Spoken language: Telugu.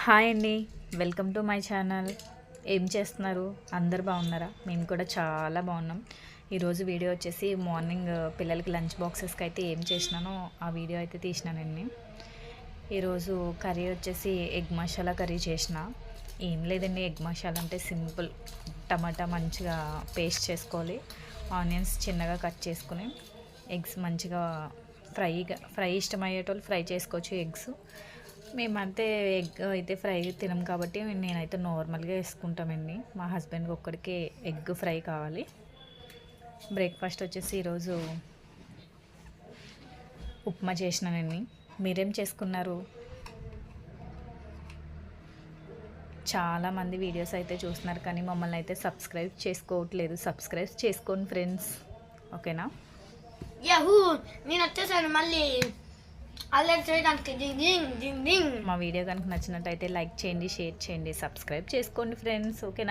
హాయ్ అండి, వెల్కమ్ టు మై ఛానల్. ఏం చేస్తున్నారు? అందరు బాగున్నారా? మేము కూడా చాలా బాగున్నాం. ఈరోజు వీడియో వచ్చేసి మార్నింగ్ పిల్లలకి లంచ్ బాక్సెస్కి అయితే ఏం చేసినానో ఆ వీడియో అయితే తీసినానండి. ఈరోజు కర్రీ వచ్చేసి ఎగ్ మసాలా కర్రీ చేసిన. ఏం లేదండి, ఎగ్ మసాలా అంటే సింపుల్. టమాటా మంచిగా పేస్ట్ చేసుకోవాలి, ఆనియన్స్ చిన్నగా కట్ చేసుకుని, ఎగ్స్ మంచిగా ఫ్రై ఇష్టమయ్యేటోళ్ళు ఫ్రై చేసుకోవచ్చు. ఎగ్స్ మేమంతే ఎగ్ అయితే ఫ్రై తినం కాబట్టి నేనైతే నార్మల్గా వేసుకుంటామండి. మా హస్బెండ్కి ఒక్కడికే ఎగ్ ఫ్రై కావాలి. బ్రేక్ఫాస్ట్ వచ్చేసి ఈరోజు ఉప్మా చేసినానండి. మీరేం చేసుకున్నారు? చాలామంది వీడియోస్ అయితే చూస్తున్నారు కానీ మమ్మల్ని అయితే సబ్స్క్రైబ్ చేసుకోవట్లేదు. సబ్స్క్రైబ్ చేసుకోండి ఫ్రెండ్స్, ఓకేనా? యాహూ, నేను వచ్చేసాను మళ్ళీ అల్లరి చేయడానికి. డింగ్ డింగ్ డింగ్ డింగ్. మా వీడియో కనుక నచ్చినట్టయితే లైక్ చేయండి, షేర్ చేయండి, సబ్స్క్రైబ్ చేసుకోండి ఫ్రెండ్స్, ఓకేనా?